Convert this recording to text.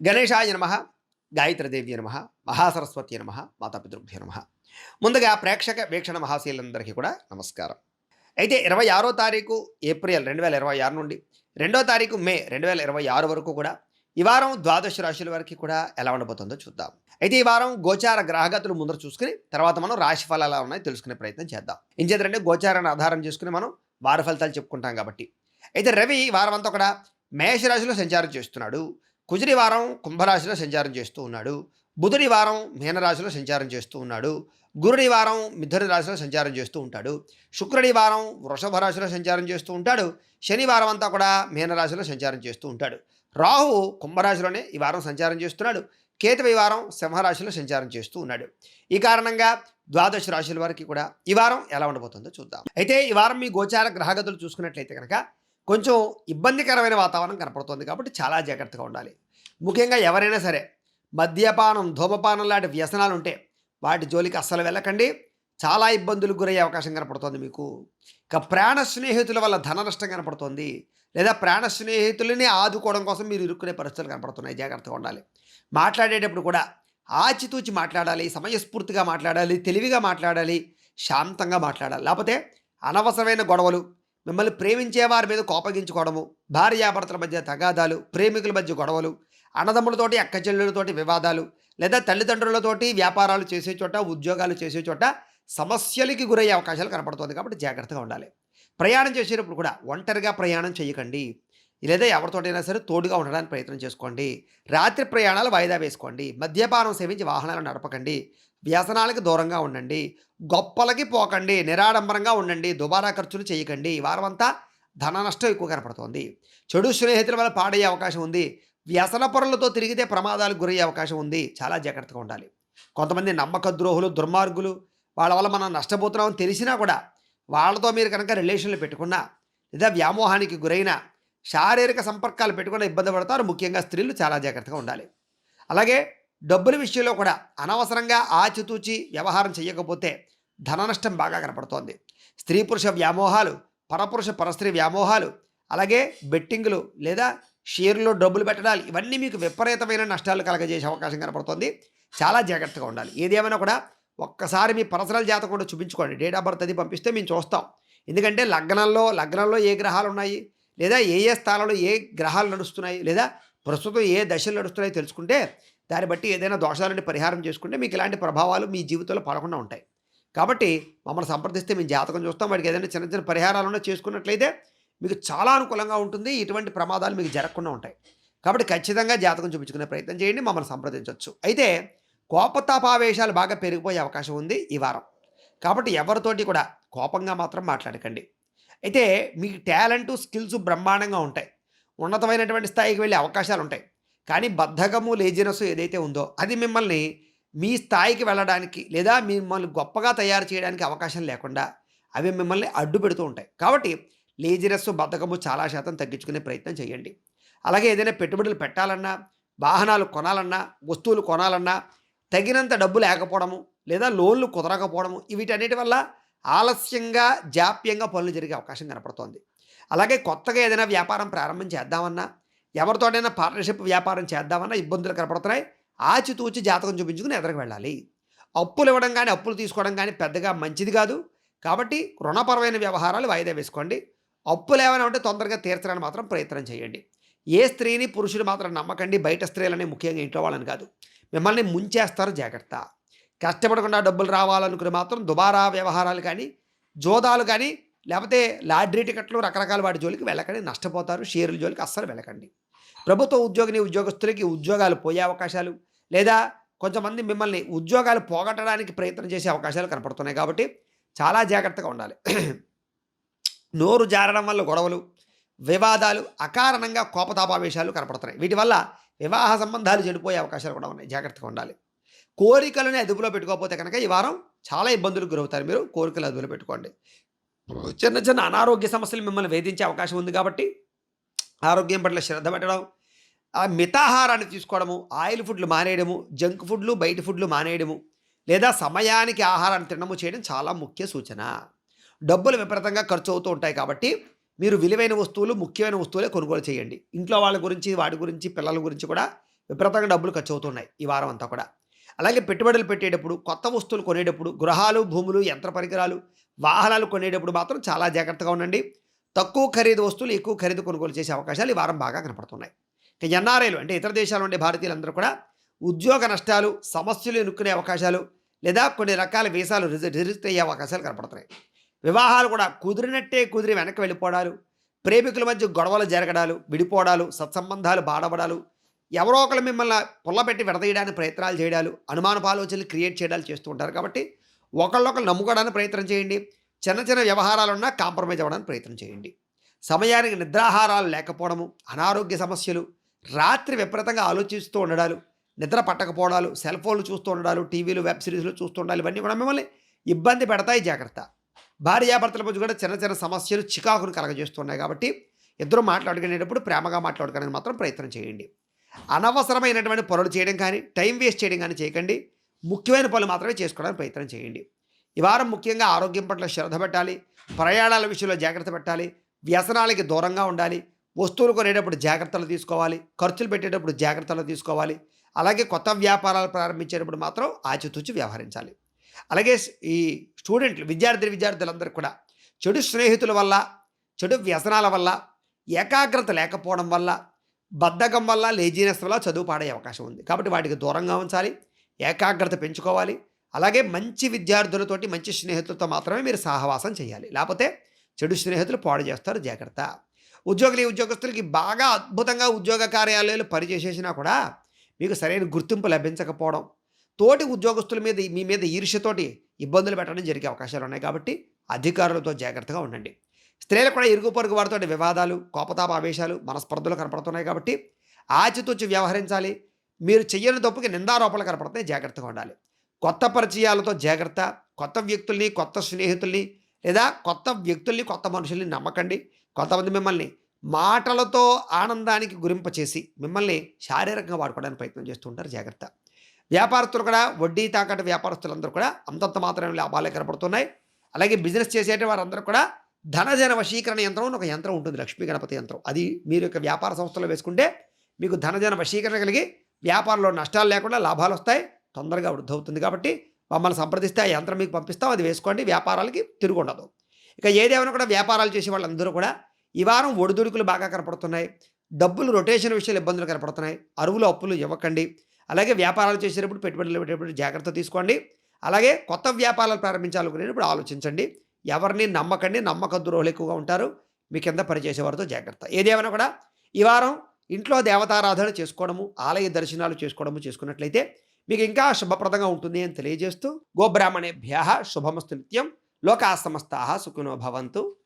గణేశాయ నమః, గాయత్రీదేవ్యై నమః, మహాసరస్వత్యై నమః, మాతాపితృభ్యో నమః. ముందుగా ప్రేక్షక వీక్షణ మహాశీలందరికీ కూడా నమస్కారం. అయితే 26వ తారీఖు ఏప్రిల్ 2026 నుండి 2వ తారీఖు మే 2026 వరకు కూడా ఈ వారం ద్వాదశ రాశుల వరకు కూడా ఎలా ఉండబోతుందో చూద్దాం. అయితే ఈ వారం గోచార గ్రహగతులు ముందర చూసుకుని తర్వాత మనం రాశి ఫలాలు ఎలా ఉన్నాయో తెలుసుకునే ప్రయత్నం చేద్దాం. ఇంచేతంటే గోచారాన్ని ఆధారం చేసుకుని మనం వార ఫలితాలు చెప్పుకుంటాం కాబట్టి. అయితే రవి ఈ వారం అంతా కూడా మేషరాశిలో సంచారం చేస్తున్నాడు. కుజుడి వారం కుంభరాశిలో సంచారం చేస్తూ ఉన్నాడు. బుధుడి వారం మీనరాశిలో సంచారం చేస్తూ ఉన్నాడు. గురుడి వారం మిథున రాశిలో సంచారం చేస్తూ ఉంటాడు. శుక్రుడి వారం వృషభ రాశిలో సంచారం చేస్తూ ఉంటాడు. శనివారం అంతా కూడా మీనరాశిలో సంచారం చేస్తూ ఉంటాడు. రాహు కుంభరాశిలోనే ఈ వారం సంచారం చేస్తున్నాడు. కేతు ఈ వారం సింహరాశిలో సంచారం చేస్తూ ఉన్నాడు. ఈ కారణంగా ద్వాదశ రాశుల వారికి కూడా ఈ వారం ఎలా ఉండబోతుందో చూద్దాం. అయితే ఈ వారం మీ గోచార గ్రహగతులు చూసుకున్నట్లయితే కనుక కొంచెం ఇబ్బందికరమైన వాతావరణం కనపడుతుంది కాబట్టి చాలా జాగ్రత్తగా ఉండాలి. ముఖ్యంగా ఎవరైనా సరే మద్యపానం, ధూమపానం లాంటి వ్యసనాలు ఉంటే వాటి జోలికి అస్సలు వెళ్ళకండి. చాలా ఇబ్బందులకు గురయ్యే అవకాశం కనపడుతోంది మీకు. ఇక ప్రాణ స్నేహితుల వల్ల ధన నష్టం కనపడుతోంది, లేదా ప్రాణ స్నేహితులని ఆదుకోవడం కోసం మీరు ఇరుక్కునే పరిస్థితులు కనపడుతున్నాయి. జాగ్రత్తగా ఉండాలి. మాట్లాడేటప్పుడు కూడా ఆచితూచి మాట్లాడాలి, సమయస్ఫూర్తిగా మాట్లాడాలి, తెలివిగా మాట్లాడాలి, శాంతంగా మాట్లాడాలి. లేకపోతే అనవసరమైన గొడవలు, మిమ్మల్ని ప్రేమించే వారి మీద కోపగించుకోవడము, భార్యాభర్తల మధ్య తగాదాలు, ప్రేమికుల మధ్య గొడవలు, అన్నదమ్ములతోటి అక్కచెల్లెలతోటి వివాదాలు, లేదా తల్లిదండ్రులతోటి వ్యాపారాలు చేసే చోట, ఉద్యోగాలు చేసే చోట సమస్యలకి గురయ్యే అవకాశాలు కనపడుతుంది కాబట్టి జాగ్రత్తగా ఉండాలి. ప్రయాణం చేసేటప్పుడు కూడా ఒంటరిగా ప్రయాణం చేయకండి, లేదా ఎవరితోటైనా సరే తోడుగా ఉండడానికి ప్రయత్నం చేసుకోండి. రాత్రి ప్రయాణాలు వాయిదా వేసుకోండి. మద్యపానం సేవించి వాహనాలు నడపకండి. వ్యసనాలకు దూరంగా ఉండండి. గొప్పలకి పోకండి. నిరాడంబరంగా ఉండండి. దుబారా ఖర్చులు చేయకండి. ఈ వారం అంతా ధన నష్టం ఎక్కువ కనపడుతోంది. చెడు స్నేహితుల వల్ల పాడయ్యే అవకాశం ఉంది. వ్యసన పరులతో తిరిగితే ప్రమాదాలకు గురయ్యే అవకాశం ఉంది. చాలా జాగ్రత్తగా ఉండాలి. కొంతమంది నమ్మక ద్రోహులు, దుర్మార్గులు, వాళ్ళ వల్ల మనం నష్టపోతున్నామని తెలిసినా కూడా వాళ్ళతో మీరు కనుక రిలేషన్లు పెట్టుకున్నా, లేదా వ్యామోహానికి గురైన శారీరక సంపర్కాలు పెట్టుకున్న ఇబ్బంది పడతారు. ముఖ్యంగా స్త్రీలు చాలా జాగ్రత్తగా ఉండాలి. అలాగే డబ్బుల విషయంలో కూడా అనవసరంగా ఆచితూచి వ్యవహారం చేయకపోతే ధన నష్టం బాగా కనపడుతోంది. స్త్రీ పురుష వ్యామోహాలు, పరపురుష పరస్త్రీ వ్యామోహాలు, అలాగే బెట్టింగులు లేదా షేర్లో డబ్బులు పెట్టడాలు, ఇవన్నీ మీకు విపరీతమైన నష్టాలు కలగజేసే అవకాశం కనపడుతుంది. చాలా జాగ్రత్తగా ఉండాలి. ఏదేమైనా కూడా ఒక్కసారి మీ పర్సనల్ జాతకం కూడా చూపించుకోండి. డేట్ ఆఫ్ బర్త్ అది పంపిస్తే మేము చూస్తాం. ఎందుకంటే లగ్నంలో ఏ గ్రహాలు ఉన్నాయి, లేదా ఏ స్థానంలో ఏ గ్రహాలు నడుస్తున్నాయి, లేదా ప్రస్తుతం ఏ దశలు నడుస్తున్నాయో తెలుసుకుంటే దాన్ని బట్టి ఏదైనా దోషాలని పరిహారం చేసుకుంటే మీకు ఇలాంటి ప్రభావాలు మీ జీవితంలో పడకుండా ఉంటాయి. కాబట్టి మమ్మల్ని సంప్రదిస్తే మేము జాతకం చూస్తాం. వాటికి ఏదైనా చిన్న చిన్న పరిహారాలను చేసుకున్నట్లయితే మీకు చాలా అనుకూలంగా ఉంటుంది. ఇటువంటి ప్రమాదాలు మీకు జరగకుండా ఉంటాయి. కాబట్టి ఖచ్చితంగా జాతకం చూపించుకునే ప్రయత్నం చేయండి. మమ్మల్ని సంప్రదించవచ్చు. అయితే కోపతాపావేశాలు బాగా పెరిగిపోయే అవకాశం ఉంది ఈ వారం. కాబట్టి ఎవరితోటి కూడా కోపంగా మాత్రం మాట్లాడకండి. అయితే మీ టాలెంటు, స్కిల్స్ బ్రహ్మాండంగా ఉంటాయి. ఉన్నతమైనటువంటి స్థాయికి వెళ్ళే అవకాశాలు ఉంటాయి. కానీ బద్ధకము, లేజినెస్ ఏదైతే ఉందో అది మిమ్మల్ని మీ స్థాయికి వెళ్ళడానికి, లేదా మిమ్మల్ని గొప్పగా తయారు చేయడానికి అవకాశం లేకుండా అవి మిమ్మల్ని అడ్డు పెడుతూ ఉంటాయి. కాబట్టి లేజినెస్, బద్ధకము చాలా శాతం తగ్గించుకునే ప్రయత్నం చేయండి. అలాగే ఏదైనా పెట్టుబడులు పెట్టాలన్నా, వాహనాలు కొనాలన్నా, వస్తువులు కొనాలన్నా తగినంత డబ్బు లేకపోవడము, లేదా లోన్లు కుదరకపోవడము, వీటన్నిటి వల్ల ఆలస్యంగా, జాప్యంగా పనులు జరిగే అవకాశం కనపడుతోంది. అలాగే కొత్తగా ఏదైనా వ్యాపారం ప్రారంభం చేద్దామన్నా, ఎవరితోటైనా పార్ట్నర్షిప్ వ్యాపారం చేద్దామన్నా ఇబ్బందులు కనపడుతున్నాయి. ఆచితూచి జాతకం చూపించుకుని ఎదరికి వెళ్ళాలి. అప్పులు ఇవ్వడం కానీ, అప్పులు తీసుకోవడం కానీ పెద్దగా మంచిది కాదు. కాబట్టి రుణపరమైన వ్యవహారాలు వాయిదా వేసుకోండి. అప్పులు ఏమైనా ఉంటే తొందరగా తీర్చడానికి మాత్రం ప్రయత్నం చేయండి. ఏ స్త్రీని, పురుషులు మాత్రం నమ్మకండి. బయట స్త్రీలని, ముఖ్యంగా ఇంట్లో వాళ్ళని కాదు. మిమ్మల్ని ముంచేస్తారు. జాగ్రత్త. కష్టపడకుండా డబ్బులు రావాలనుకుని మాత్రం దుబారా వ్యవహారాలు కానీ, జోదాలు కానీ, లేకపోతే లాటరీ టికెట్లు, రకరకాల వాటి జోలికి వెళ్ళకండి. నష్టపోతారు. షేర్ల జోలికి అస్సలు వెళ్ళకండి. ప్రభుత్వ ఉద్యోగస్తులకి ఉద్యోగాలు పోయే అవకాశాలు, లేదా కొంతమంది మిమ్మల్ని ఉద్యోగాలు పోగొట్టడానికి ప్రయత్నం చేసే అవకాశాలు కనపడుతున్నాయి. కాబట్టి చాలా జాగ్రత్తగా ఉండాలి. నోరు జారడం వల్ల గొడవలు, వివాదాలు, అకారణంగా కోపతాపావేశాలు కనపడుతున్నాయి. వీటి వల్ల వివాహ సంబంధాలు చెడిపోయే అవకాశాలు కూడా ఉన్నాయి. జాగ్రత్తగా ఉండాలి. కోరికలని అదుపులో పెట్టుకోకపోతే కనుక ఈ వారం చాలా ఇబ్బందులకు గురవుతారు. మీరు కోరికలు అదుపులో పెట్టుకోండి. చిన్న చిన్న అనారోగ్య సమస్యలు మిమ్మల్ని వేధించే అవకాశం ఉంది. కాబట్టి ఆరోగ్యం పట్ల శ్రద్ధ పెట్టడం, మితాహారాన్ని తీసుకోవడము, ఆయిల్ ఫుడ్లు మానేయడము, జంక్ ఫుడ్లు, బయట ఫుడ్లు మానేయడము, లేదా సమయానికి ఆహారాన్ని తినడము చేయడం చాలా ముఖ్య సూచన. డబ్బులు విపరీతంగా ఖర్చు అవుతూ ఉంటాయి. కాబట్టి మీరు విలువైన వస్తువులు, ముఖ్యమైన వస్తువులే కొనుగోలు చేయండి. ఇంట్లో వాళ్ళ గురించి, వాటి గురించి, పిల్లల గురించి కూడా విపరీతంగా డబ్బులు ఖర్చు అవుతున్నాయి ఈ వారం అంతా కూడా. అలాగే పెట్టుబడులు పెట్టేటప్పుడు, కొత్త వస్తువులు కొనేటప్పుడు, గృహాలు, భూములు, యంత్ర పరికరాలు, వాహనాలు కొనేటప్పుడు మాత్రం చాలా జాగ్రత్తగా ఉండండి. తక్కువ ఖరీదు వస్తువులు ఎక్కువ ఖరీదు కొనుగోలు చేసే అవకాశాలు ఈ వారం బాగా కనపడుతున్నాయి. ఇక ఎన్ఆర్ఐలు అంటే ఇతర దేశాల్లో ఉండే భారతీయులందరూ కూడా ఉద్యోగ నష్టాలు, సమస్యలు ఎన్నుకునే అవకాశాలు లేదా కొన్ని రకాల వీసాలు రిజెక్ట్ అయ్యే అవకాశాలు కనపడుతున్నాయి. వివాహాలు కూడా కుదిరినట్టే కుదిరి వెనక్కి వెళ్ళిపోవడాలు, ప్రేమికుల మధ్య గొడవలు జరగడాలు, విడిపోవడాలు, సత్సంబంధాలు బాడబడాలు, ఎవరో ఒకరు మిమ్మల్ని పుల్లబెట్టి విడదీయడానికి ప్రయత్నాలు చేయడాలు, అనుమానపు ఆలోచనలు క్రియేట్ చేయడాలు చేస్తూ ఉంటారు. కాబట్టి ఒకళ్ళొకరు నమ్ముకోవడానికి ప్రయత్నం చేయండి. చిన్న చిన్న వ్యవహారాలున్నా కాంప్రమైజ్ అవ్వడానికి ప్రయత్నం చేయండి. సమయానికి నిద్రాహారాలు లేకపోవడము, అనారోగ్య సమస్యలు, రాత్రి విపరీతంగా ఆలోచిస్తూ ఉండడాలు, నిద్ర పట్టకపోవడాలు, సెల్ ఫోన్లు చూస్తూ ఉండడాలు, టీవీలు, వెబ్ సిరీస్లు చూస్తూ ఉండాలి. ఇవన్నీ కూడా మిమ్మల్ని ఇబ్బంది పెడతాయి. జాగ్రత్త. భార్యాభర్తల మధ్య కూడా చిన్న చిన్న సమస్యలు చికాకును కలగజేస్తున్నాయి. కాబట్టి ఇద్దరు మాట్లాడుకునేటప్పుడు ప్రేమగా మాట్లాడుకోవడానికి మాత్రం ప్రయత్నం చేయండి. అనవసరమైనటువంటి పనులు చేయడం కానీ, టైం వేస్ట్ చేయడం కానీ చేయకండి. ముఖ్యమైన పనులు మాత్రమే చేసుకోవడానికి ప్రయత్నం చేయండి. ఈ వారం ముఖ్యంగా ఆరోగ్యం పట్ల శ్రద్ధ పెట్టాలి. ప్రయాణాల విషయంలో జాగ్రత్త పెట్టాలి. వ్యసనాలకి దూరంగా ఉండాలి. వస్తువులు కొనేటప్పుడు జాగ్రత్తలు తీసుకోవాలి. ఖర్చులు పెట్టేటప్పుడు జాగ్రత్తలు తీసుకోవాలి. అలాగే కొత్త వ్యాపారాలు ప్రారంభించేటప్పుడు మాత్రం ఆచితూచి వ్యవహరించాలి. అలాగే ఈ విద్యార్థులందరూ కూడా చెడు స్నేహితుల వల్ల, చెడు వ్యసనాల వల్ల, ఏకాగ్రత లేకపోవడం వల్ల, బద్ధకం వల్ల, లేజీనెస్ వల్ల చదువు పాడయ్యే అవకాశం ఉంది. కాబట్టి వాటికి దూరంగా ఉంచాలి. ఏకాగ్రత పెంచుకోవాలి. అలాగే మంచి విద్యార్థులతోటి, మంచి స్నేహితులతో మాత్రమే మీరు సహవాసం చేయాలి. లేకపోతే చెడు స్నేహితులు పాడు చేస్తారు. జాగ్రత్త. ఉద్యోగస్తులకి బాగా అద్భుతంగా ఉద్యోగ కార్యాలయాలు పనిచేసేసినా కూడా మీకు సరైన గుర్తింపు లభించకపోవడం, తోటి ఉద్యోగస్తుల మీద మీ మీద ఈర్ష్యతోటి ఇబ్బందులు పెట్టడం జరిగే అవకాశాలు ఉన్నాయి. కాబట్టి అధికారులతో జాగ్రత్తగా ఉండండి. స్త్రీలకు కూడా ఇరుగు పొరుగు వారితో వివాదాలు, కోపతాప ఆవేశాలు, మనస్పర్ధలు కనపడుతున్నాయి. కాబట్టి ఆచితూచి వ్యవహరించాలి. మీరు చెయ్యని తప్పుకి నిందారోపణలు కనపడుతున్నాయి. జాగ్రత్తగా ఉండాలి. కొత్త పరిచయాలతో జాగ్రత్త. కొత్త వ్యక్తుల్ని, కొత్త స్నేహితుల్ని లేదా కొత్త వ్యక్తుల్ని, కొత్త మనుషుల్ని నమ్మకండి. కొంతమంది మిమ్మల్ని మాటలతో ఆనందానికి గురింపచేసి మిమ్మల్ని శారీరకంగా వాడుకోవడానికి ప్రయత్నం చేస్తూ ఉంటారు. జాగ్రత్త. వ్యాపారస్తులు కూడా, వడ్డీ తాకట్టు వ్యాపారస్తులందరూ కూడా అంతంత మాత్రమే లాభాలే కనపడుతున్నాయి. అలాగే బిజినెస్ చేసేట వారందరూ కూడా ధనజన వశీకరణ యంత్రం అని ఒక యంత్రం ఉంటుంది, లక్ష్మీ గణపతి యంత్రం. అది మీరు యొక్క వ్యాపార సంస్థలో వేసుకుంటే మీకు ధనజన వశీకరణ కలిగి వ్యాపారంలో నష్టాలు లేకుండా లాభాలు వస్తాయి. తొందరగా వృద్ధి అవుతుంది. కాబట్టి మమ్మల్ని సంప్రదిస్తే ఆ యంత్రం మీకు పంపిస్తాం. అది వేసుకోండి. వ్యాపారాలకి తిరుగు ఉండదు. ఇక ఏదేమైనా కూడా వ్యాపారాలు చేసే వాళ్ళందరూ కూడా ఈ వారం ఒడిదుడుకులు బాగా కనపడుతున్నాయి. డబ్బులు రొటేషన్ విషయాలు ఇబ్బందులు కనపడుతున్నాయి. అరువులు అప్పులు ఇవ్వకండి. అలాగే వ్యాపారాలు చేసేటప్పుడు, పెట్టుబడులు పెట్టేటప్పుడు జాగ్రత్త తీసుకోండి. అలాగే కొత్త వ్యాపారాలు ప్రారంభించాలనుకునేటప్పుడు ఆలోచించండి. ఎవరిని నమ్మకండి. నమ్మక ద్రోహులు ఎక్కువగా ఉంటారు. మీ కింద పనిచేసేవారితో జాగ్రత్త. ఏదేమైనా కూడా ఈ వారం ఇంట్లో దేవతారాధన చేసుకోవడము, ఆలయ దర్శనాలు చేసుకున్నట్లయితే మీకు ఇంకా శుభప్రదంగా ఉంటుంది అని తెలియజేస్తూ, గోబ్రాహ్మణేభ్యః శుభమస్తు నిత్యం. లోకా సమస్తాః సుఖినో భవంతు.